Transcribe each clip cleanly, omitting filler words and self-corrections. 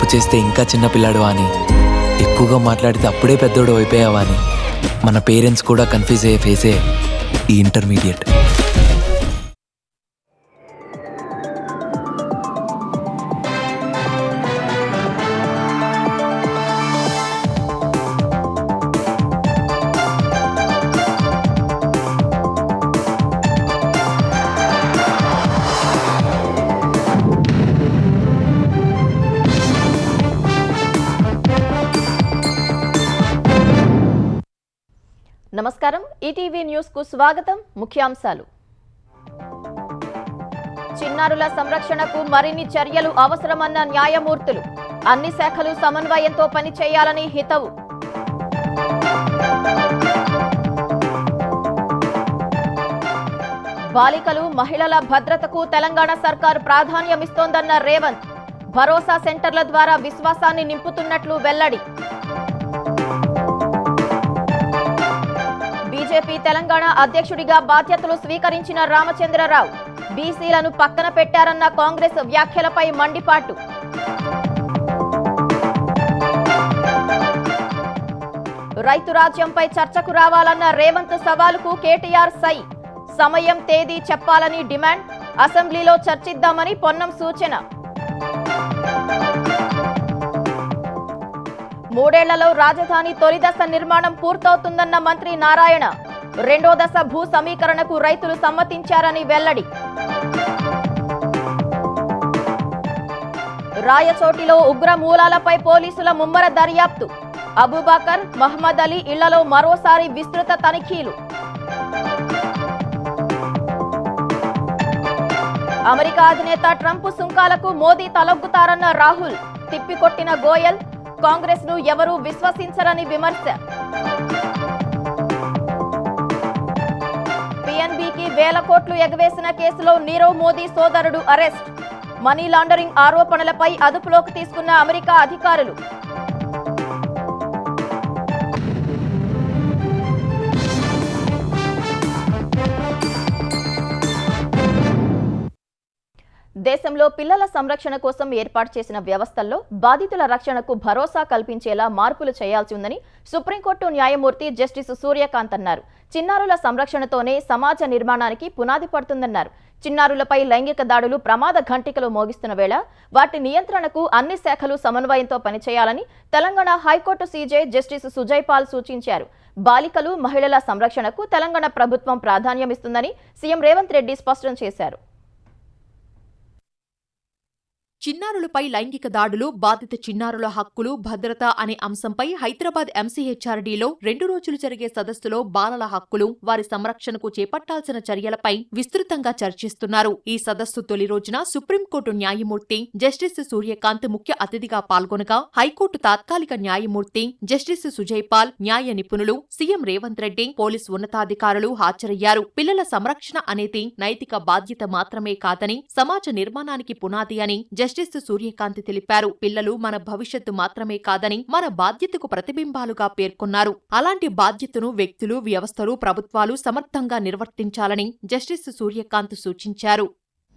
తప్పు చేస్తే ఇంకా చిన్నపిల్లాడు అని, ఎక్కువగా మాట్లాడితే అప్పుడే పెద్దోడు అయిపోయావా అని మన పేరెంట్స్ కూడా కన్ఫ్యూజ్ అయ్యే ఫేసే ఈ ఇంటర్మీడియట్. నమస్కారం, ఈటీవీ న్యూస్ కు స్వాగతం. ముఖ్యాంశాలు: చిన్నారుల సంరక్షణకు మరిన్ని చర్యలు అవసరమన్న న్యాయమూర్తులు, అన్ని శాఖలు సమన్వయంతో పనిచేయాలని హితవు. బాలికలు, మహిళల భద్రతకు తెలంగాణ సర్కారు ప్రాధాన్యమిస్తోందన్న రేవంత్, భరోసా సెంటర్ల ద్వారా విశ్వాసాన్ని నింపుతున్నట్లు వెల్లడి. బీజేపీ తెలంగాణ అధ్యక్షుడిగా బాధ్యతలు స్వీకరించిన రామచంద్రరావు, బీసీలను పక్కన పెట్టారన్న కాంగ్రెస్ వ్యాఖ్యలపై మండిపాటు. రైతు రాజ్యంపై చర్చకు రావాలన్న రేవంత్ సవాలుకు కేటీఆర్ సై, సమయం తేదీ చెప్పాలని డిమాండ్, అసెంబ్లీలో చర్చిద్దామని పొన్నం సూచన. 3 ఏళ్లలో రాజధాని తొలి దశ నిర్మాణం పూర్తవుతుందన్న మంత్రి నారాయణ, 2వ దశ భూ సమీకరణకు రైతులు సమ్మతించారని వెల్లడి. రాయచోటిలో ఉగ్ర మూలాలపై పోలీసుల ముమ్మర దర్యాప్తు, అబూబకర్, మహమ్మద్ అలీ ఇళ్లలో మరోసారి విస్తృత తనిఖీలు. అమెరికా అధినేత ట్రంప్ సుంకాలకు మోదీ తలొగ్గుతారన్న రాహుల్, తిప్పికొట్టిన గోయల్, కాంగ్రెస్ ను ఎవరూ విశ్వసించరని విమర్శ. పిఎన్బికి 1000 కోట్లు ఎగవేసిన కేసులో నీరవ్ మోదీ సోదరుడు అరెస్ట్, మనీ లాండరింగ్ ఆరోపణలపై అదుపులోకి తీసుకున్న అమెరికా అధికారులు. దేశంలో పిల్లల సంరక్షణ కోసం ఏర్పాటు చేసిన వ్యవస్థల్లో బాధితుల రక్షణకు భరోసా కల్పించేలా మార్పులు చేయాల్సి ఉందని సుప్రీంకోర్టు న్యాయమూర్తి జస్టిస్ సూర్యకాంత్ అన్నారు. చిన్నారుల సంరక్షణతోనే సమాజ నిర్మాణానికి పునాది పడుతుందన్నారు. చిన్నారులపై లైంగిక దాడులు ప్రమాద ఘంటికలు మోగిస్తున్న వేళ వాటి నియంత్రణకు అన్ని శాఖలు సమన్వయంతో పనిచేయాలని Telangana high court CJ justice Sujoy Paul సూచించారు. బాలికలు, మహిళల సంరక్షణకు తెలంగాణ ప్రభుత్వం ప్రాధాన్యమిస్తుందని సీఎం రేవంత్ రెడ్డి స్పష్టం చేశారు. చిన్నారులపై లైంగిక దాడులు, బాధిత చిన్నారుల హక్కులు, భద్రత అనే అంశంపై హైదరాబాద్ ఎంసీహెచ్ఆర్డీలో 2 రోజులు జరిగే సదస్సులో బాలల హక్కులు, వారి సంరక్షణకు చేపట్టాల్సిన చర్యలపై విస్తృతంగా చర్చిస్తున్నారు. ఈ సదస్సు తొలి రోజున సుప్రీంకోర్టు న్యాయమూర్తి జస్టిస్ సూర్యకాంత్ ముఖ్య అతిథిగా పాల్గొనగా, హైకోర్టు తాత్కాలిక న్యాయమూర్తి జస్టిస్ సుజయ్ పాల్, న్యాయ నిపుణులు, సీఎం రేవంత్ రెడ్డి, పోలీసు ఉన్నతాధికారులు హాజరయ్యారు. పిల్లల సంరక్షణ అనేది నైతిక బాధ్యత మాత్రమే కాదని, సమాజ నిర్మాణానికి పునాది అని జస్టిస్ సూర్యకాంత్ తెలిపారు. పిల్లలు మన భవిష్యత్తు మాత్రమే కాదని, మన బాధ్యతకు ప్రతిబింబాలుగా పేర్కొన్నారు. అలాంటి బాధ్యతను వ్యక్తులు, వ్యవస్థలు, ప్రభుత్వాలు సమర్థంగా నిర్వర్తించాలని జస్టిస్ సూర్యకాంత్ సూచించారు.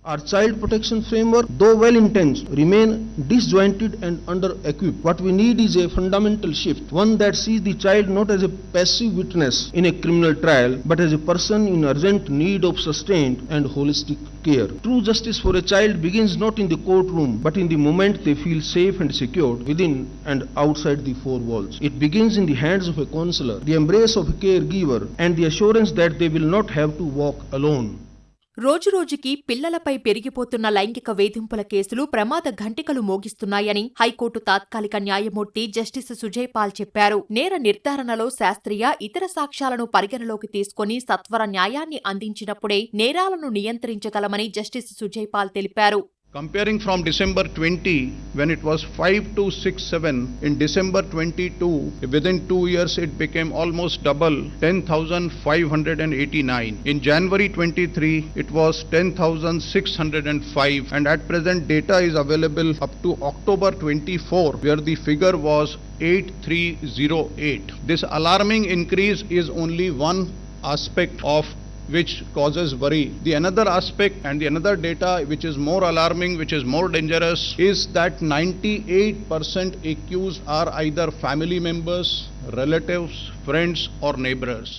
Our child protection framework, though well-intentioned, remain disjointed and under-equipped. What we need is a fundamental shift, one that sees the child not as a passive witness in a criminal trial, but as a person in urgent need of sustained and holistic care. True justice for a child begins not in the courtroom, but in the moment they feel safe and secured within and outside the four walls. It begins in the hands of a counselor, the embrace of a caregiver, and the assurance that they will not have to walk alone. రోజురోజుకి పిల్లలపై పెరిగిపోతున్న లైంగిక వేధింపుల కేసులు ప్రమాద ఘంటికలు మోగిస్తున్నాయని high court తాత్కాలిక న్యాయమూర్తి justice Sujoy Paul చెప్పారు. నేర నిర్ధారణలో శాస్త్రీయ, ఇతర సాక్ష్యాలను పరిగణలోకి తీసుకుని సత్వర న్యాయాన్ని అందించినప్పుడే నేరాలను నియంత్రించగలమని జస్టిస్ సుజయ్ పాల్ తెలిపారు. Comparing from December 20, when it was 5267, in December 22, within 2 years it became almost double, 10,589. In January 23, it was 10,605, and at present data is available up to October 24, where the figure was 8308. This alarming increase is only one aspect of which causes worry. The another aspect and the another data which is more alarming, which is more dangerous, is that 98% accused are either family members, relatives, friends or neighbors.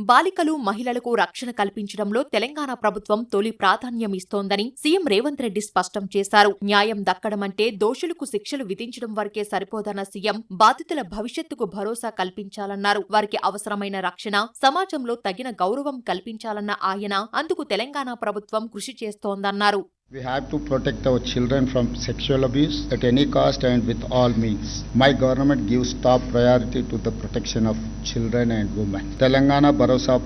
బాలికలు, మహిళలకు రక్షణ కల్పించడంలో తెలంగాణ ప్రభుత్వం తొలి ప్రాధాన్యం ఇస్తోందని CM Revanth Reddy స్పష్టం చేశారు. న్యాయం దక్కడమంటే దోషులకు శిక్షలు విధించడం వరకే సరిపోదన్న సీఎం బాధితుల భవిష్యత్తుకు భరోసా కల్పించాలన్నారు. వారికి అవసరమైన రక్షణ, సమాజంలో తగిన గౌరవం కల్పించాలన్న ఆయన అందుకు తెలంగాణ ప్రభుత్వం కృషి చేస్తోందన్నారు. We have to protect our children from sexual abuse at any cost and with all means. My government gives top priority to the protection of children and women. Telangana Bharosa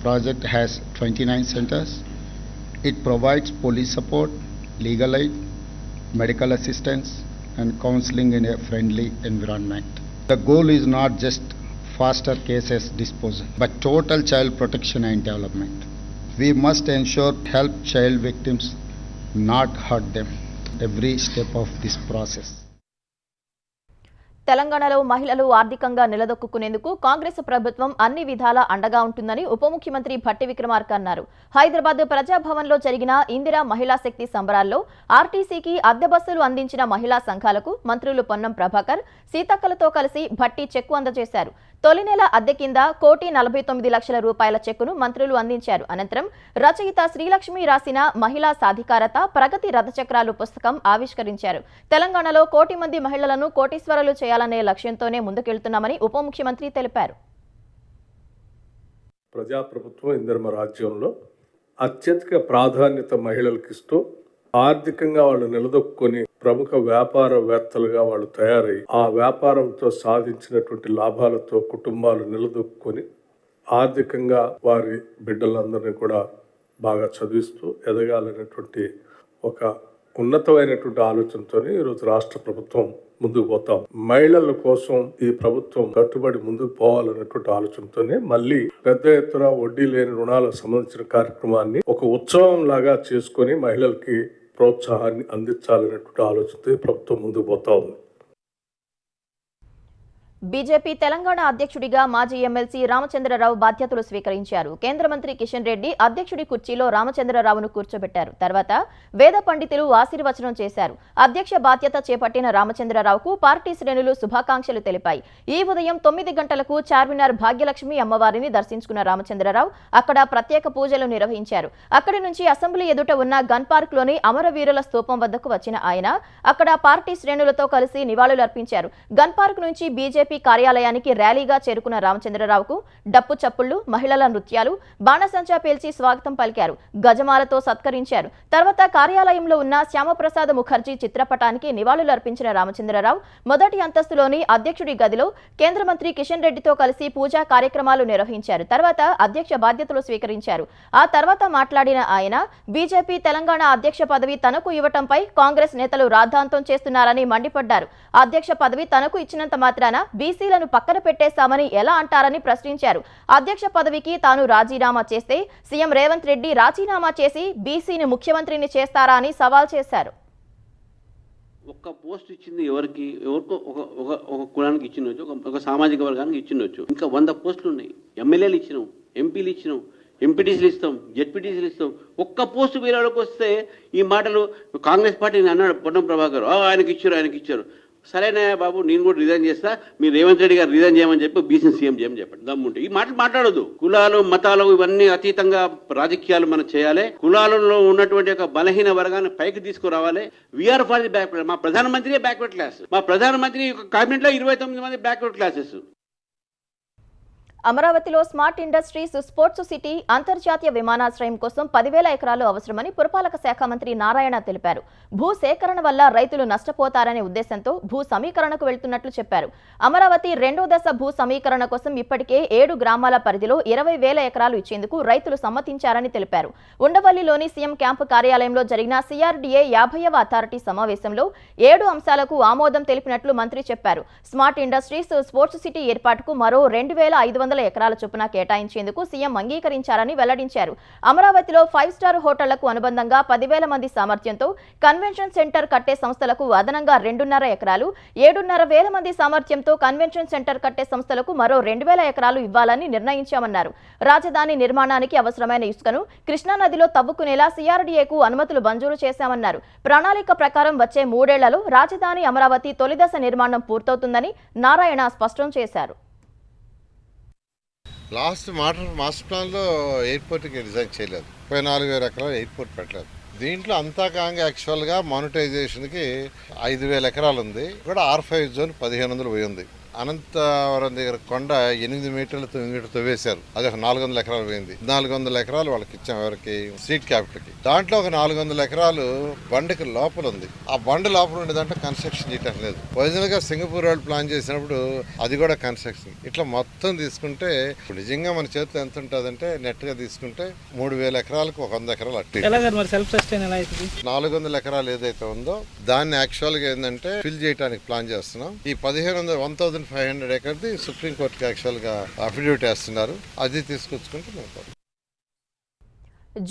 project has 29 centers. It provides police support, legal aid, medical assistance and counseling in a friendly environment. The goal is not just faster cases disposal, but total child protection and development. We must ensure help child victims, not hurt them every step of this process. తెలంగాణలో మహిళలు ఆర్థికంగా నిలదొక్కునేందుకు కాంగ్రెస్ ప్రభుత్వం అన్ని విధాలా అండగా ఉంటుందని ఉప ముఖ్యమంత్రి భట్టి విక్రమార్క అన్నారు. హైదరాబాద్ ప్రజాభవన్లో జరిగిన ఇందిరా మహిళా శక్తి సంబరాల్లో ఆర్టీసీకి అద్దె బస్సులు అందించిన మహిళా సంఘాలకు మంత్రులు పొన్నం ప్రభాకర్, సీతక్కలతో కలిసి భట్టి చెక్కు అందజేశారు. తొలి నెల అద్దె కింద 1,49,00,000 రూపాయల చెక్కును మంత్రులు అందించారు. అనంతరం రచయిత శ్రీలక్ష్మి రాసిన మహిళా సాధికారత ప్రగతి రథచక్రాలు పుస్తకం ఆవిష్కరించారు. తెలంగాణలో 1,00,00,000 మంది మహిళలను కోటీశ్వరులు చేయాలనే లక్ష్యంతోనే ముందుకెళ్తున్నామని ఉప ముఖ్యమంత్రి తెలిపారు. ప్రజాప్రభుత్వం ఇందిరమ రాజ్యంలో అత్యధిక ప్రాధాన్యత మహిళలకు ఇస్తూ ఆర్థికంగా వాళ్ళు నిలదొక్కుని ప్రముఖ వ్యాపారవేత్తలుగా వాళ్ళు తయారై ఆ వ్యాపారంతో సాధించినటువంటి లాభాలతో కుటుంబాలు నిలదొక్కుని ఆర్థికంగా వారి బిడ్డలందరినీ కూడా బాగా చదివిస్తూ ఎదగాలనేటువంటి ఒక ఉన్నతమైనటువంటి ఆలోచనతో ఈరోజు రాష్ట్ర ప్రభుత్వం ముందుకు పోతాం. మహిళల కోసం ఈ ప్రభుత్వం కట్టుబడి ముందుకు పోవాలనేటువంటి ఆలోచనతోనే మళ్ళీ పెద్ద ఎత్తున వడ్డీ లేని రుణాలకు సంబంధించిన కార్యక్రమాన్ని ఒక ఉత్సవం లాగా చేసుకొని మహిళలకి ప్రోత్సాహాన్ని అందించాలనేటువంటి ఆలోచనతో ప్రభుత్వం ముందుకు పోతా ఉంది. బీజేపీ తెలంగాణ అధ్యక్షుడిగా మాజీ ఎమ్మెల్సీ రామచంద్రరావు బాధ్యతలు స్వీకరించారు. కేంద్ర మంత్రి కిషన్ రెడ్డి అధ్యక్షుడి కుర్చీలో రామచంద్రరావును కూర్చోబెట్టారు. తర్వాత వేద పండితులు ఆశీర్వచనం చేశారు. అధ్యక్ష బాధ్యత చేపట్టిన రామచంద్రరావుకు పార్టీ శ్రేణులు శుభాకాంక్షలు తెలిపాయి. ఈ ఉదయం 9 గంటలకు చార్మినార్ భాగ్యలక్ష్మి అమ్మవారిని దర్శించుకున్న రామచంద్రరావు అక్కడ ప్రత్యేక పూజలు నిర్వహించారు. అక్కడి నుంచి అసెంబ్లీ ఎదుట ఉన్న గన్ పార్క్ లోని అమరవీరుల స్తూపం వద్దకు వచ్చిన ఆయన అక్కడ పార్టీ శ్రేణులతో కలిసి నివాళులర్పించారు. గన్ పార్క్ నుంచి బీజేపీ కార్యాలయానికి ర్యాలీగా చేరుకున్న రామచంద్రరావుకు డప్పు చప్పుళ్లు, మహిళల నృత్యాలు, బాణసంచా పేల్చి స్వాగతం పలికారు. గజమాలతో సత్కరించారు. తర్వాత కార్యాలయంలో ఉన్న శ్యామప్రసాద్ ముఖర్జీ చిత్రపటానికి నివాళులర్పించిన రామచంద్రరావు మొదటి అంతస్తులోని అధ్యక్షుడి గదిలో కేంద్ర మంత్రి కిషన్ రెడ్డితో కలిసి పూజా కార్యక్రమాలు నిర్వహించారు. తర్వాత అధ్యక్ష బాధ్యతలు స్వీకరించారు. ఆ తర్వాత మాట్లాడిన ఆయన బీజేపీ తెలంగాణ అధ్యక్ష పదవి తనకు ఇవ్వటంపై కాంగ్రెస్ నేతలు రాద్ధాంతం చేస్తున్నారని మండిపడ్డారు. అధ్యక్ష పదవి తనకు ఇచ్చినంత మాత్రాన బీసీలను పక్కన పెట్టేశామని ఎలా అంటారని ప్రశ్నించారు. అధ్యక్ష పదవికి తాను రాజీనామా చేస్తే సీఎం రేవంత్ రెడ్డి రాజీనామా చేసి బీసీని ముఖ్యమంత్రిని చేస్తారా అని సవాల్ చేశారు. ఒక్క పోస్ట్ ఇచ్చింది ఎవరికో ఒక కులానికి ఇచ్చినవచ్చు, ఒక సామాజిక వర్గానికి ఇచ్చినవచ్చు. ఇంకా 100 పోస్టులు ఉన్నాయి. ఎమ్మెల్యేలు ఇచ్చినాం, ఎంపీలు ఇచ్చినాం, ఎంపీటీసీలు ఇస్తాం, జెడ్పీటీసీలు ఇస్తాం. ఒక్క పోస్టు వేరే వాళ్ళకి వస్తే ఈ మాటలు కాంగ్రెస్ పార్టీ అన్నాడు పొన్నం ప్రభాకర్, ఆయనకి ఇచ్చారు. సరేనా బాబు, నేను కూడా రిజైన్ చేస్తా, మీరు రేవంత్ రెడ్డి గారు రిజైన్ చేయమని చెప్పి బీసీ సీఎం చేయమని చెప్పండి. దమ్ముంటే ఈ మాటలు మాట్లాడదు. కులాలు, మతాలు ఇవన్నీ అతీతంగా రాజకీయాలు మనం చేయాలి. కులాలలో ఉన్నటువంటి ఒక బలహీన వర్గాన్ని పైకి తీసుకురావాలి. We are for the backward. మా ప్రధానమంత్రి బ్యాక్వర్డ్ క్లాస్. మా ప్రధానమంత్రి కేబినెట్ లో 29 మంది బ్యాక్వర్డ్ క్లాసెస్. అమరావతిలో స్మార్ట్ ఇండస్ట్రీస్, స్పోర్ట్స్ సిటీ, అంతర్జాతీయ విమానాశ్రయం కోసం 10,000 ఎకరాలు అవసరమని పురపాలక శాఖ మంత్రి నారాయణ తెలిపారు. భూ సేకరణ వల్ల రైతులు నష్టపోతారనే ఉద్దేశంతో భూ సమీకరణకు వెళ్తున్నట్లు చెప్పారు. అమరావతి 2వ దశ భూ సమీకరణ కోసం ఇప్పటికే 7 గ్రామాల పరిధిలో 20,000 ఎకరాలు ఇచ్చేందుకు రైతులు సమ్మతించారని తెలిపారు. ఉండవల్లిలోని సీఎం క్యాంపు కార్యాలయంలో జరిగిన CRDA 50వ అథారిటీ సమావేశంలో 7 అంశాలకు ఆమోదం తెలిపినట్లు మంత్రి చెప్పారు. స్మార్ట్ ఇండస్ట్రీస్, స్పోర్ట్స్ సిటీ ఏర్పాటుకు మరో 2,500 300 ఎకరాల చొప్పున కేటాయించేందుకు సీఎం అంగీకరించారని వెల్లడించారు. అమరావతిలో 5 స్టార్ హోటళ్లకు అనుబంధంగా 10,000 మంది సామర్థ్యంతో కన్వెన్షన్ సెంటర్ కట్టే సంస్థలకు అదనంగా 2.5 ఎకరాలు, 7,500 మంది సామర్థ్యంతో కన్వెన్షన్ సెంటర్ కట్టే సంస్థలకు మరో 2,000 ఎకరాలు ఇవ్వాలని నిర్ణయించామన్నారు. రాజధాని నిర్మాణానికి అవసరమైన ఇసుకను కృష్ణానదిలో తవ్వుకునేలా CRDAకు అనుమతులు మంజూరు చేశామన్నారు. ప్రణాళిక ప్రకారం వచ్చే 3 ఏళ్లలో రాజధాని అమరావతి తొలిదశ నిర్మాణం పూర్తవుతుందని నారాయణ స్పష్టం చేశారు. లాస్ట్ మాస్టర్ ప్లాన్లో ఎయిర్పోర్ట్కి డిజైన్ చేయలేదు. 4,000 ఎకరాలు ఎయిర్పోర్ట్ పెట్టలేదు. దీంట్లో అంతా కాంగా యాక్చువల్గా మానిటైజేషన్కి 5,000 ఎకరాలు ఉంది. కూడా R5 జోన్ 1,500 పోయి ఉంది. అనంతవరం దగ్గర కొండ 8 మీటర్లు 9 మీటర్లు తవ్వేశారు. అది ఒక 400 ఎకరాలు పోయింది. 400 ఎకరాలు వాళ్ళకి ఇచ్చాం. ఎవరికి? స్ట్రీట్ క్యాపిటల్కి. దాంట్లో ఒక 400 ఎకరాలు బండికి లోపల ఉంది. ఆ బండి లోపల ఉండేదంటే కన్స్ట్రక్షన్ చేయటం లేదు. ఒరిజినల్గా సింగపూర్ వాళ్ళు ప్లాన్ చేసినప్పుడు అది కూడా కన్స్ట్రక్షన్. ఇట్లా మొత్తం తీసుకుంటే నిజంగా మన చేతిలో ఎంత ఉంటుందంటే నెట్గా తీసుకుంటే 3,000 ఎకరాలకు 100 ఎకరాలు అట్టి. 400 ఎకరాలు ఏదైతే ఉందో దాన్ని యాక్చువల్గా ఏంటంటే ఫిల్ చేయడానికి ప్లాన్ చేస్తున్నాం. ఈ 1,500 ఎకర్ది సుప్రీంకోర్టుకి యాక్చువల్గా అఫిడవిట్ వేస్తున్నారు. అది తీసుకొచ్చుకుంటే మేము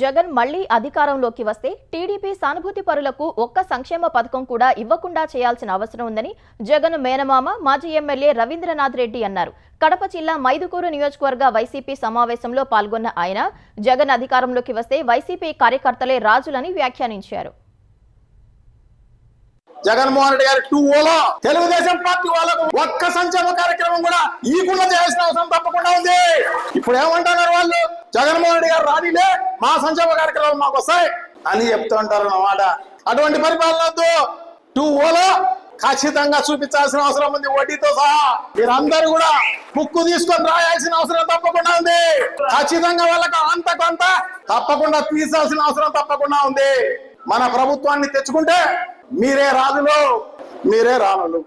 జగన్ మళ్లీ అధికారంలోకి వస్తే టీడీపీ సానుభూతి పరులకు ఒక్క సంక్షేమ పథకం కూడా ఇవ్వకుండా చేయాల్సిన అవసరం ఉందని జగన్ మేనమామ మాజీ ఎమ్మెల్యే రవీంద్రనాథ్ రెడ్డి అన్నారు. కడప జిల్లా మైదుకూరు నియోజకవర్గ వైసీపీ సమావేశంలో పాల్గొన్న ఆయన జగన్ అధికారంలోకి వస్తే వైసీపీ కార్యకర్తలే రాజులని వ్యాఖ్యానించారు. జగన్మోహన్ రెడ్డి గారి 2-0 తెలుగుదేశం పార్టీ వాళ్ళకు ఒక్క సంక్షేమ కార్యక్రమం కూడా ఈకుండా చేయాల్సిన అవసరం తప్పకుండా ఉంది. ఇప్పుడు ఏమంటున్నారు వాళ్ళు? జగన్మోహన్ రెడ్డి గారు రానిలే, మా సంక్షేమ కార్యక్రమాలు మాకు వస్తాయి అని చెప్తూ ఉంటారు అన్నమాట. అటువంటి పరిపాలన వద్దు. 2-0 ఖచ్చితంగా చూపించాల్సిన అవసరం ఉంది, వడ్డీతో సహా. మీరందరూ కూడా బుక్కు తీసుకొని రాయాల్సిన అవసరం తప్పకుండా ఉంది. ఖచ్చితంగా వాళ్ళకి అంత కొంత తప్పకుండా తీసాల్సిన అవసరం తప్పకుండా ఉంది. మన ప్రభుత్వాన్ని తెచ్చుకుంటే మీరే రాజులు, మీరే రాణులు.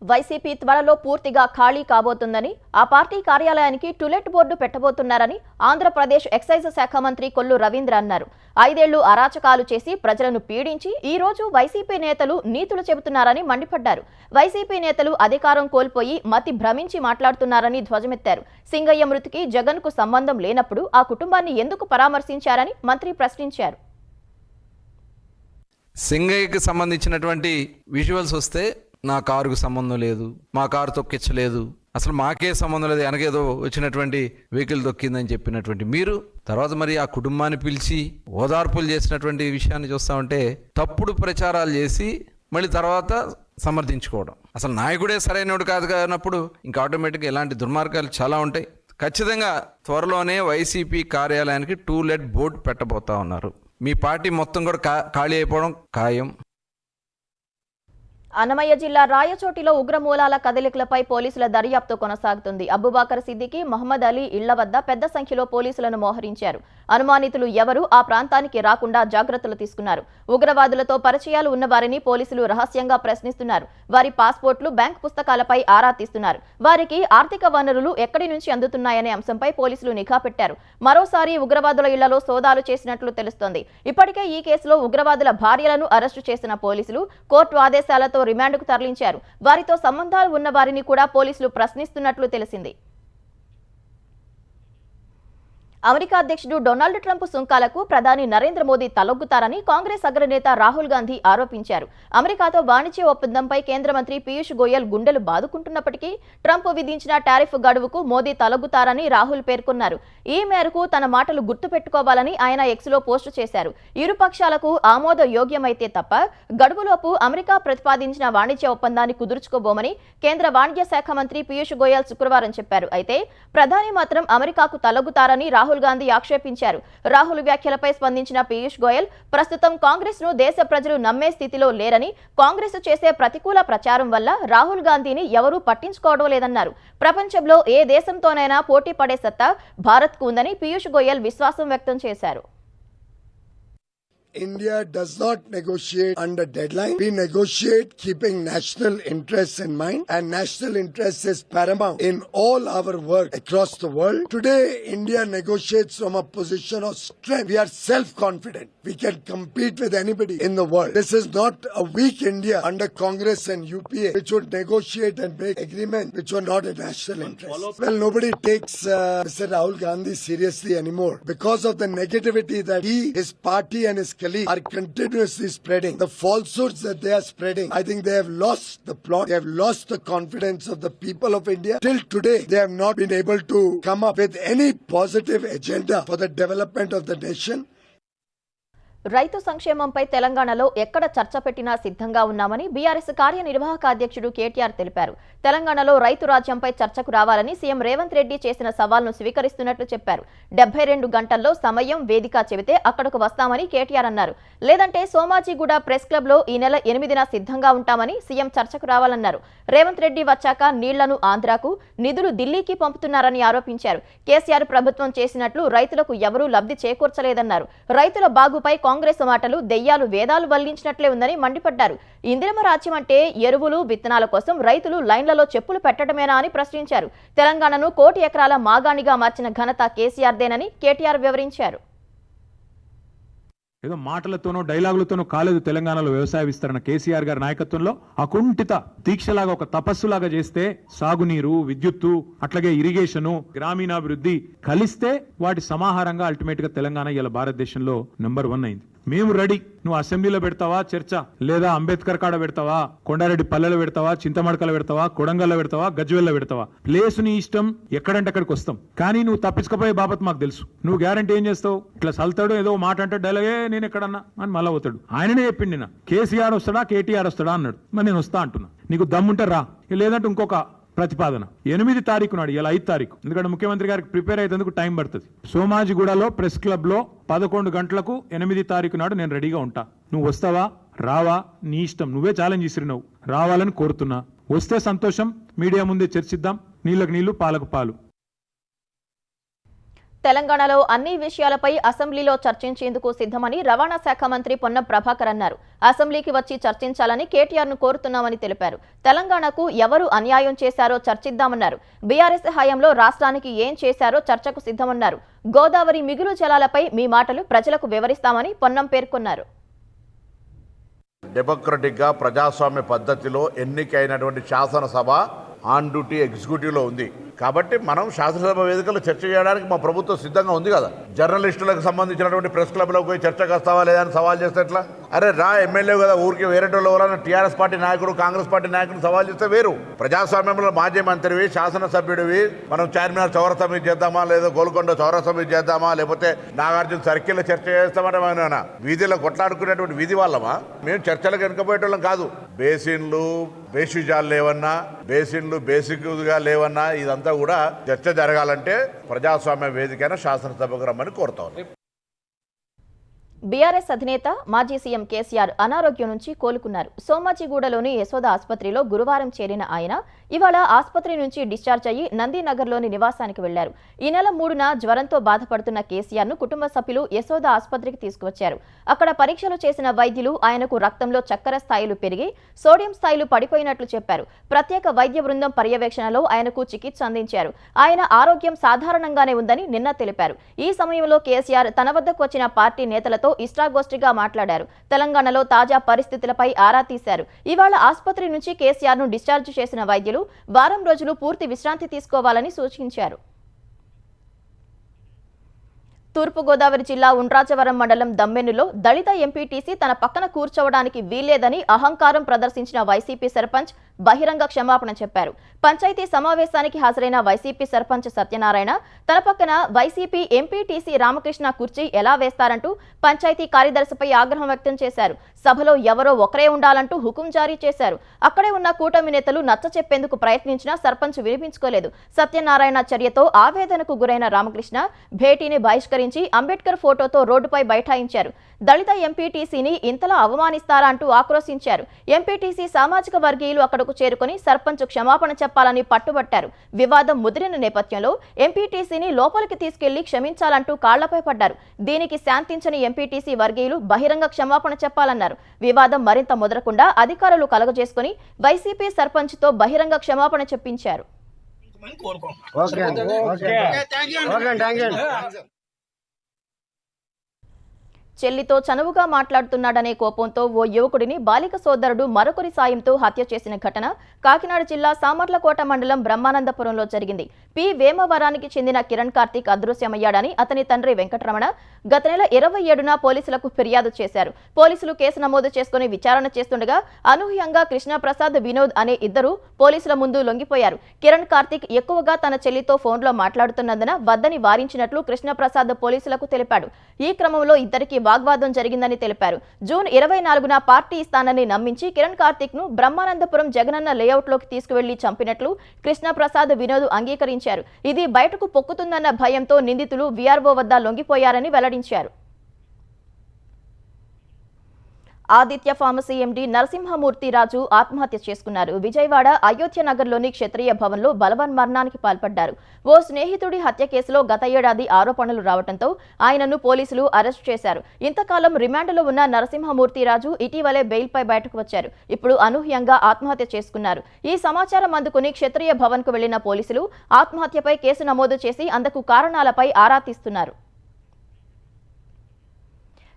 వైసీపీ త్వరలో పూర్తిగా ఖాళీ కాబోతుందని, ఆ పార్టీ కార్యాలయానికి టులెట్ బోర్డు పెట్టబోతున్నారని ఆంధ్రప్రదేశ్ ఎక్సైజ్ శాఖ మంత్రి కొల్లు రవీంద్ర అన్నారు. 5 ఏళ్లు అరాచకాలు చేసి ప్రజలను పీడించి ఈ రోజు వైసీపీ నేతలు నీతులు చెబుతున్నారని మండిపడ్డారు. వైసీపీ నేతలు అధికారం కోల్పోయి మతి భ్రమించి మాట్లాడుతున్నారని ధ్వజమెత్తారు. సింగయ్య మృతికి జగన్ కు సంబంధం లేనప్పుడు ఆ కుటుంబాన్ని ఎందుకు పరామర్శించారని మంత్రి ప్రశ్నించారు. సింగయ్యకి సంబంధించినటువంటి విజువల్స్ వస్తే నా కారుకు సంబంధం లేదు, మా కారు తొక్కించలేదు, అసలు మాకే సంబంధం లేదు, వెనకేదో వచ్చినటువంటి వెహికల్ తొక్కిందని చెప్పినటువంటి మీరు తర్వాత మరి ఆ కుటుంబాన్ని పిలిచి ఓదార్పులు చేసినటువంటి విషయాన్ని చూస్తా ఉంటే తప్పుడు ప్రచారాలు చేసి మళ్ళీ తర్వాత సమర్థించుకోవడం. అసలు నాయకుడే సరైనడు కాదు కానప్పుడు ఇంకా ఆటోమేటిక్గా ఇలాంటి దుర్మార్గాలు చాలా ఉంటాయి. ఖచ్చితంగా త్వరలోనే వైసీపీ కార్యాలయానికి టూలెట్ బోర్డు పెట్టబోతా ఉన్నారు. మీ పార్టీ మొత్తం కూడా ఖాళీ అయిపోవడం ఖాయం. అన్నమయ్య జిల్లా రాయచోటిలో ఉగ్రమూలాల కదలికలపై పోలీసుల దర్యాప్తు కొనసాగుతుంది. అబుబాకర్ సిద్దికి, మహమ్మద్ అలీ ఇళ్ల వద్ద పెద్ద సంఖ్యలో పోలీసులను మోహరించారు. అనుమానితులు ఎవరూ ఆ ప్రాంతానికి రాకుండా జాగ్రత్తలు తీసుకున్నారు. ఉగ్రవాదులతో పరిచయాలు ఉన్న వారిని పోలీసులు రహస్యంగా ప్రశ్నిస్తున్నారు. వారి పాస్పోర్ట్లు, బ్యాంక్ పుస్తకాలపై ఆరా తీస్తున్నారు. వారికి ఆర్థిక వనరులు ఎక్కడి నుంచి అందుతున్నాయనే అంశంపై పోలీసులు నిఘా పెట్టారు. మరోసారి ఉగ్రవాదుల ఇళ్లలో సోదాలు చేసినట్లు తెలుస్తోంది. ఇప్పటికే ఈ కేసులో ఉగ్రవాదుల భార్యలను అరెస్టు చేసిన పోలీసులు కోర్టు ఆదేశాలతో రిమాండ్కు తరలించారు. వారితో సంబంధాలు ఉన్న వారిని కూడా పోలీసులు ప్రశ్నిస్తున్నట్లు తెలిసింది. అమెరికా అధ్యక్షుడు డొనాల్డ్ ట్రంప్ సుంకాలకు ప్రధాని నరేంద్ర మోదీ తలొగ్గుతారని కాంగ్రెస్ అగ్రనేత రాహుల్ గాంధీ ఆరోపించారు. అమెరికాతో వాణిజ్య ఒప్పందంపై కేంద్ర మంత్రి పీయూష్ గోయల్ గుండెలు బాదుకుంటున్నప్పటికీ ట్రంప్ విధించిన టారిఫ్ గడువుకు మోదీ తలొగ్గుతారని రాహుల్ పేర్కొన్నారు. ఈ మేరకు తన మాటలు గుర్తుపెట్టుకోవాలని ఆయన ఎక్స్లో పోస్టు చేశారు. ఇరు పక్షాలకు ఆమోదయోగ్యమైతే తప్ప గడువులోపు అమెరికా ప్రతిపాదించిన వాణిజ్య ఒప్పందాన్ని కుదుర్చుకోబోమని కేంద్ర వాణిజ్య శాఖ మంత్రి పీయూష్ గోయల్ శుక్రవారం చెప్పారు. అయితే ప్రధాని మాత్రం అమెరికాకు తలొగ్గుతారని రాహుల్ గాంధీ ఆక్షేపించారు. రాహుల్ వ్యాఖ్యలపై స్పందించిన పీయూష్ గోయల్ ప్రస్తుతం కాంగ్రెస్ ను దేశ ప్రజలు నమ్మే స్థితిలో లేరని, కాంగ్రెస్ చేసే ప్రతికూల ప్రచారం వల్ల రాహుల్ గాంధీని ఎవరూ పట్టించుకోవడం లేదన్నారు. ప్రపంచంలో ఏ దేశంతోనైనా పోటీ పడే సత్తా భారత్ కు ఉందని పీయూష్ గోయల్ విశ్వాసం వ్యక్తం చేశారు. India does not negotiate under deadline. We negotiate keeping national interests in mind, and national interest is paramount in all our work across the world. Today, India negotiates from a position of strength. We are self-confident. We can compete with anybody in the world. This is not a weak India under Congress and UPA, which would negotiate and make agreements which were not in national interest. Well, nobody takes Mr. Rahul Gandhi seriously anymore because of the negativity that he, his party and his colleagues are continuously spreading. The falsehoods that they are spreading, I think they have lost the plot. They have lost the confidence of the people of India. Till today, they have not been able to come up with any positive agenda for the development of the nation. రైతు సంక్షేమంపై తెలంగాణలో ఎక్కడ చర్చ పెట్టినా సిద్ధంగా ఉన్నామని BRS కార్యనిర్వాహక అధ్యక్షుడు కేటీఆర్ తెలిపారు. తెలంగాణలో రైతు రాజ్యంపై చర్చకు రావాలని సీఎం రేవంత్ రెడ్డి చేసిన సవాల్ను స్వీకరిస్తున్నట్లు చెప్పారు. 72 గంటల్లో సమయం వేదిక చెబితే అక్కడకు వస్తామని కేటీఆర్ అన్నారు. లేదంటే సోమాజిగూడ ప్రెస్ క్లబ్ లో ఈ నెల 8న సిద్ధంగా ఉంటామని సీఎం చర్చకు రావాలన్నారు. రేవంత్ రెడ్డి వచ్చాక నీళ్లను ఆంధ్రాకు, నిధులు ఢిల్లీకి పంపుతున్నారని ఆరోపించారు. కేసీఆర్ ప్రభుత్వం చేసినట్లు రైతులకు ఎవరూ లబ్ధి చేకూర్చలేదన్నారు. రైతుల బాగుపై కాంగ్రెస్ మాటలు దెయ్యాలు వేదాలు వల్లించినట్లే ఉందని మండిపడ్డారు. ఇందిరమ రాజ్యం అంటే ఎరువులు, విత్తనాల కోసం రైతులు లైన్లలో చెప్పులు పెట్టడమేనా అని ప్రశ్నించారు. తెలంగాణను 1 కోటి ఎకరాల మాగాణిగా మార్చిన ఘనత కేసీఆర్దేనని కేటీఆర్ వివరించారు. ఏదో మాటలతోనో డైలాగులతోనో కాలేదు తెలంగాణలో వ్యవసాయ విస్తరణ. కేసీఆర్ గారి నాయకత్వంలో అకుంఠిత దీక్షలాగా ఒక తపస్సులాగా చేస్తే సాగునీరు, విద్యుత్తు, అట్లాగే ఇరిగేషను, గ్రామీణాభివృద్ధి కలిస్తే వాటి సమాహారంగా అల్టిమేట్ గా తెలంగాణ ఇలా భారతదేశంలో నెంబర్ 1 అయింది. మేము రెడీ. నువ్వు అసెంబ్లీలో పెడతావా చర్చ, లేదా అంబేద్కర్ కాడ పెడతావా, కొండారెడ్డి పల్లెలో పెడతావా, చింతమడకలో పెడతావా, కొడంగల్లో పెడతావా, గజ్వెల్లో పెడతావా, ప్లేస్ నీ ఇష్టం, ఎక్కడంటే అక్కడికి వస్తాం. కానీ నువ్వు తప్పించుకపోయే బాబత్ మాకు తెలుసు. నువ్వు గ్యారంటీ ఏం చేస్తావు? ఇట్లా సల్తాడు, ఏదో మాట అంటే డైలాగే నేను ఎక్కడన్నా అని మళ్ళా పోతాడు. ఆయననే చెప్పిండి నిన్న, కేసీఆర్ వస్తాడా కేటీఆర్ వస్తాడా అన్నాడు. మరి నేను వస్తా అంటున్నా. నీకు దమ్ముంటే రా, లేదంటే ఇంకొక ప్రతిపాదన 8 తారీఖు నాడు, ఇలా 5 తారీఖు, ఎందుకంటే ముఖ్యమంత్రి గారికి ప్రిపేర్ అయ్యేందుకు టైం పడుతుంది. సోమాజిగూడలో ప్రెస్ క్లబ్ లో 11 గంటలకు 8 తారీఖు నాడు నేను రెడీగా ఉంటా. నువ్వు వస్తావా రావా నీ ఇష్టం. నువ్వే ఛాలెంజ్ ఇసిరినావు, రావాలని కోరుతున్నా. వస్తే సంతోషం, మీడియా ముందే చర్చిద్దాం. నీళ్లకు నీళ్లు, పాలకు పాలు. తెలంగాణలో అన్ని విషయాలపై అసెంబ్లీలో చర్చించేందుకు సిద్ధమని రవాణా శాఖ మంత్రి పొన్నం ప్రభాకర్ అన్నారు. అసెంబ్లీకి వచ్చి చర్చించాలని కేటీఆర్ను కోరుతున్నామని తెలిపారు. తెలంగాణకు ఎవరు అన్యాయం చేశారో చర్చిద్దామన్నారు. బీఆర్ఎస్ హయాంలో రాష్ట్రానికి ఏం చేశారో చర్చకు సిద్ధమన్నారు. గోదావరి మిగులు జలాలపై మీ మాటలు ప్రజలకు వివరిస్తామని పొన్నం పేర్కొన్నారు. డెమోక్రటిక్ గా ప్రజాస్వామ్య పద్ధతిలో ఎన్నికైనటువంటి శాసనసభ ఆన్ డ్యూటీ ఎగ్జిక్యూటివ్లో ఉంది. కాబట్టి మనం శాసనసభ వేదికలో చర్చ చేయడానికి మా ప్రభుత్వం సిద్ధంగా ఉంది కదా. జర్నలిస్టులకు సంబంధించినటువంటి ప్రెస్ క్లబ్లోకి పోయి చర్చకు వస్తావా లేదా అని సవాల్ చేస్తే ఎట్లా? అరే రా, ఎమ్మెల్యే కదా, ఊరికి వేరేటోళ్ళు ఎవరైనా టీఆర్ఎస్ పార్టీ నాయకుడు, కాంగ్రెస్ పార్టీ నాయకుడు సవాల్ చేస్తే వేరు. ప్రజాస్వామ్యంలో మాజీ మంత్రివి, శాసనసభ్యుడివి, మనం చార్మినార్ చౌరస్తా మీద చేద్దామా, లేదా గోల్కొండ చౌరస్తా మీద చేద్దామా, లేకపోతే నాగార్జున సర్కిల్లో చర్చ చేస్తామంటే మనం వీధిలో కొట్లాడుకునేటువంటి వీధి వాళ్ళమా? మేము చర్చలకు వెనుకపోయేటోళ్ళం కాదు. బేసిన్లు బేసిజాలు లేవన్నా, బేసిన్లు బేసిక్గా లేవన్నా, ఇదంతా కూడా చర్చ జరగాలంటే ప్రజాస్వామ్య వేదికైన శాసనసభకు రమ్మని కోరుతాం. బీఆర్ఎస్ అధినేత మాజీ సీఎం కేసీఆర్ అనారోగ్యం నుంచి కోలుకున్నారు. సోమాజిగూడలోని యశోద ఆసుపత్రిలో గురువారం చేరిన ఆయన ఇవాళ ఆసుపత్రి నుంచి డిశ్చార్జ్ అయ్యి నందినగర్లోని నివాసానికి వెళ్లారు. ఈ నెల 3న జ్వరంతో బాధపడుతున్న కేసీఆర్ను కుటుంబ సభ్యులు యశోద ఆసుపత్రికి తీసుకువచ్చారు. అక్కడ పరీక్షలు చేసిన వైద్యులు ఆయనకు రక్తంలో చక్కెర స్థాయిలు పెరిగి సోడియం స్థాయిలు పడిపోయినట్లు చెప్పారు. ప్రత్యేక వైద్య బృందం పర్యవేక్షణలో ఆయనకు చికిత్స అందించారు. ఆయన ఆరోగ్యం సాధారణంగానే ఉందని నిన్న తెలిపారు. ఈ సమయంలో కేసీఆర్ తన వద్దకు వచ్చిన పార్టీ నేతలతో ఇష్టాగోష్ఠిగా మాట్లాడారు. తెలంగాణలో తాజా పరిస్థితులపై ఆరా తీశారు. ఇవాళ ఆసుపత్రి నుంచి కేసీఆర్ ను డిశ్చార్జ్ చేసిన వైద్యులు వారం రోజులు పూర్తి విశ్రాంతి తీసుకోవాలని సూచించారు. తూర్పుగోదావరి జిల్లా ఉండ్రాజవరం మండలం దమ్మెన్నులో దళిత ఎంపీటీసీ తన పక్కన కూర్చోవడానికి వీల్లేదని అహంకారం ప్రదర్శించిన వైసీపీ సర్పంచ్ బహిరంగ క్షమాపణ చెప్పారు. పంచాయతీ సమావేశానికి హాజరైన వైసీపీ సర్పంచ్ సత్యనారాయణ తన పక్కన వైసీపీ ఎంపీటీసీ రామకృష్ణ కుర్చీ ఎలా వేస్తారంటూ పంచాయతీ కార్యదర్శిపై ఆగ్రహం వ్యక్తం చేశారు. సభలో ఎవరో ఒకరే ఉండాలంటూ హుకుం జారీ చేశారు. అక్కడే ఉన్న కూటమి నేతలు నచ్చచెప్పేందుకు ప్రయత్నించినా సర్పంచ్ వినిపించుకోలేదు. సత్యనారాయణ చర్యతో ఆవేదనకు గురైన రామకృష్ణ భేటీని బహిష్కరించారు. చిత్రీకరించి అంబేద్కర్ ఫోటోతో రోడ్డుపై బైఠాయించారు. దళిత ఎంపీటీసీని ఇంతలా అవమానిస్తారా అంటూ ఆక్రోశించారు. ఎంపీటీసీ సామాజిక వర్గీయులు అక్కడకు చేరుకుని సర్పంచ్ క్షమాపణ చెప్పాలని పట్టుబట్టారు. వివాదం ముదిరిన నేపథ్యంలో ఎంపీటీసీని లోపలికి తీసుకెళ్లి క్షమించాలంటూ కాళ్లపై పడ్డారు. దీనికి శాంతించని ఎంపీటీసీ వర్గీయులు బహిరంగ క్షమాపణ చెప్పాలన్నారు. వివాదం మరింత ముదరకుండా అధికారులు కలగజేసుకుని వైసీపీ సర్పంచ్తో బహిరంగ క్షమాపణ చెప్పించారు. చెల్లితో చనువుగా మాట్లాడుతున్నాడనే కోపంతో ఓ యువకుడిని బాలిక సోదరుడు మరొకరి సాయంతో హత్య చేసిన ఘటన కాకినాడ జిల్లా సామర్లకోట మండలం బ్రహ్మానందపురంలో జరిగింది. పి వేమవరానికి చెందిన కిరణ్ కార్తిక్ అదృశ్యమయ్యాడని అతని తండ్రి వెంకటరమణ గత నెల 27న పోలీసులకు ఫిర్యాదు చేశారు. పోలీసులు కేసు నమోదు చేసుకుని విచారణ చేస్తుండగా అనూహ్యంగా కృష్ణప్రసాద్, వినోద్ అనే ఇద్దరు పోలీసుల ముందు లొంగిపోయారు. కిరణ్ కార్తిక్ ఎక్కువగా తన చెల్లితో ఫోన్లో మాట్లాడుతున్నందున వద్దని వారించినట్లు కృష్ణప్రసాద్ పోలీసులకు తెలిపాడు. ఈ క్రమంలో ఇద్దరికి వాగ్వాదం జరిగిందని తెలిపారు. జూన్ 24న పార్టీ ఇస్తానని నమ్మించి కిరణ్ కార్తిక్ ను బ్రహ్మానందపురం జగనన్న లేఅవుట్లోకి తీసుకువెళ్లి చంపినట్లు కృష్ణప్రసాద్, వినోద్ అంగీకరించారు. ఇది బయటకు పొక్కుతుందన్న భయంతో నిందితులు వీఆర్ఓ వద్ద లొంగిపోయారని వెల్లడించారు. ఆదిత్య ఫార్మసీ ఎండీ నరసింహమూర్తి రాజు ఆత్మహత్య చేసుకున్నారు. విజయవాడ అయోధ్య నగర్లోని క్షత్రియ భవన్లో బలవన్మరణానికి పాల్పడ్డారు. ఓ స్నేహితుడి హత్య కేసులో గత ఏడాది ఆరోపణలు రావడంతో ఆయనను పోలీసులు అరెస్టు చేశారు. ఇంతకాలం రిమాండ్లో ఉన్న నరసింహమూర్తి రాజు ఇటీవలే బెయిల్పై బయటకు వచ్చారు. ఇప్పుడు అనూహ్యంగా ఆత్మహత్య చేసుకున్నారు. ఈ సమాచారం అందుకుని క్షత్రియ భవన్కు వెళ్లిన పోలీసులు ఆత్మహత్యపై కేసు నమోదు చేసి అందుకు కారణాలపై ఆరా తీస్తున్నారు.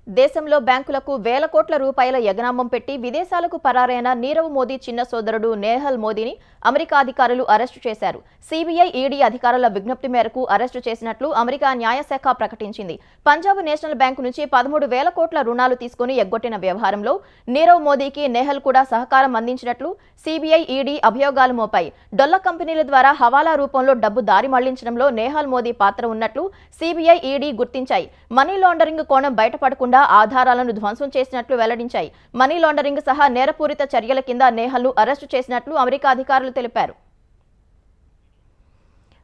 దేశంలో బ్యాంకులకు వేల కోట్ల రూపాయల యగనామం పెట్టి విదేశాలకు పరారైన నీరవ్ మోదీ చిన్న సోదరుడు నేహల్ మోదీని అమెరికా అధికారులు అరెస్టు చేశారు. సిబిఐ, ఈడీ అధికారుల విజ్ఞప్తి మేరకు అరెస్టు చేసినట్లు అమెరికా న్యాయశాఖ ప్రకటించింది. పంజాబ్ నేషనల్ బ్యాంకు నుంచి 13,000 కోట్ల రుణాలు తీసుకుని ఎగ్గొట్టిన వ్యవహారంలో నీరవ్ మోదీకి నేహల్ కూడా సహకారం అందించినట్లు సిబిఐ, ఈడీ అభియోగాలు మోపాయి. డొల్ల కంపెనీల ద్వారా హవాలా రూపంలో డబ్బు దారి మళ్లించడంలో నేహల్ మోదీ పాత్ర ఉన్నట్లు సిబిఐ, ఈడీ గుర్తించాయి. మనీ లాండరింగ్ కోణం బయటపడకుండా ఆధారాలను ధ్వంసం చేసినట్లు వెల్లడించాయి. మనీ లాండరింగ్ సహా నేరపూరిత చర్యల కింద నేహల్ను అరెస్టు చేసినట్లు అమెరికా అధికారులు తెలిపారు.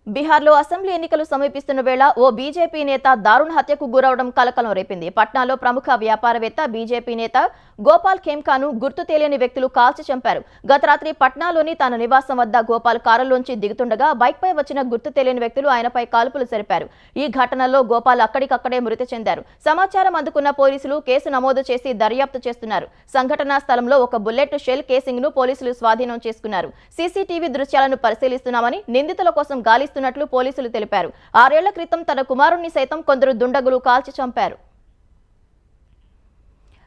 బీహార్లో అసెంబ్లీ ఎన్నికలు సమీపిస్తున్న వేళ ఓ బీజేపీ నేత దారుణ హత్యకు గురవడం కలకలం రేపింది. పట్నాలో ప్రముఖ వ్యాపారవేత్త బీజేపీ నేత గోపాల్ ఖేమ్కాను గుర్తు తెలియని వ్యక్తులు కాల్చి చంపారు. గత రాత్రి పట్నాలోని తన నివాసం వద్ద గోపాల్ కారులోంచి దిగుతుండగా బైక్పై వచ్చిన గుర్తు తెలియని వ్యక్తులు ఆయనపై కాల్పులు జరిపారు. ఈ ఘటనలో గోపాల్ అక్కడికక్కడే మృతి చెందారు. సమాచారం అందుకున్న పోలీసులు కేసు నమోదు చేసి దర్యాప్తు చేస్తున్నారు. సంఘటనా స్థలంలో ఒక బుల్లెట్ షెల్ కేసింగ్ ను పోలీసులు స్వాధీనం చేసుకున్నారు. సీసీటీవీ దృశ్యాలను పరిశీలిస్తున్నామని, నిందితుల కోసం గాలిస్తున్నట్లు పోలీసులు తెలిపారు. 6 ఏళ్ల క్రితం తన కుమారుణ్ణి సైతం కొందరు దుండగులు కాల్చి చంపారు.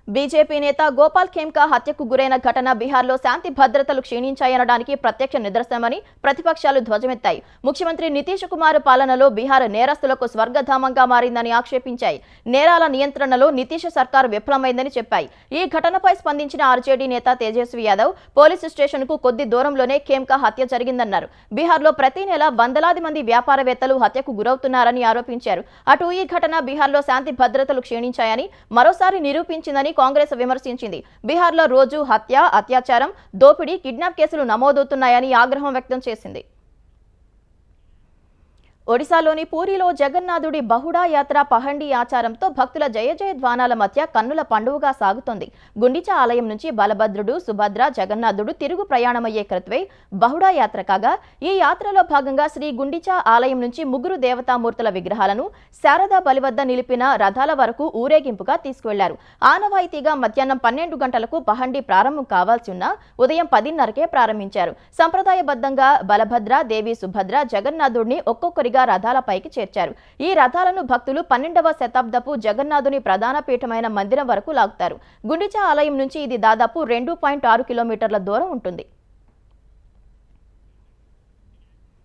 బీజేపీ నేత గోపాల్ ఖేమ్కా హత్యకు గురైన ఘటన బీహార్లో శాంతి భద్రతలు క్షీణించాయనడానికి ప్రత్యక్ష నిదర్శనమని ప్రతిపక్షాలు ధ్వజమెత్తాయి. ముఖ్యమంత్రి నితీష్ కుమార్ పాలనలో బీహార్ నేరస్తులకు స్వర్గధామంగా మారిందని ఆక్షేపించాయి. నేరాల నియంత్రణలో నితీష్ సర్కార్ విఫలమైందని చెప్పాయి. ఈ ఘటనపై స్పందించిన ఆర్జేడీ నేత తేజస్వి యాదవ్ పోలీసు స్టేషన్కు కొద్ది దూరంలోనే ఖేమ్కా హత్య జరిగిందన్నారు. బీహార్లో ప్రతి నెల వందలాది మంది వ్యాపారవేత్తలు హత్యకు గురవుతున్నారని ఆరోపించారు. అటు ఈ ఘటన బీహార్లో శాంతి భద్రతలు క్షీణించాయని మరోసారి నిరూపించిందని కాంగ్రెస్ విమర్శించింది. బీహార్లో రోజు హత్య, అత్యాచారం, దోపిడీ, కిడ్నాప్ కేసులు నమోదవుతున్నాయని ఆగ్రహం వ్యక్తం చేసింది. ఒడిశాలోని పూరిలో జగన్నాథుడి బహుడా యాత్ర పహండి ఆచారంతో భక్తుల జయ జయ ధ్వానాల మధ్య కన్నుల పండువగా సాగుతోంది. గుండిచా ఆలయం నుంచి బలభద్రుడు, సుభద్ర, జగన్నాథుడు తిరుగు ప్రయాణమయ్యే క్రతువే బహుడా యాత్ర కాగా, ఈ యాత్రలో భాగంగా శ్రీ గుండిచా ఆలయం నుంచి 3 దేవతామూర్తుల విగ్రహాలను శారదా బలి వద్ద నిలిపిన రథాల వరకు ఊరేగింపుగా తీసుకువెళ్లారు. ఆనవాయితీగా మధ్యాహ్నం 12 గంటలకు పహండి ప్రారంభం కావాల్సి ఉన్న ఉదయం 10:30కే ప్రారంభించారు. సంప్రదాయబద్ధంగా బలభద్ర, దేవి సుభద్ర, జగన్నాథుడిని ఒక్కొక్కరిగా రథాలపైకి చేర్చారు. ఈ రథాలను భక్తులు 12వ శతాబ్దపు జగన్నాథుని ప్రధాన పీఠమైన మందిరం వరకు లాగుతారు. గుండిచా ఆలయం నుంచి ఇది దాదాపు 2.6 కిలోమీటర్ల దూరం ఉంటుంది.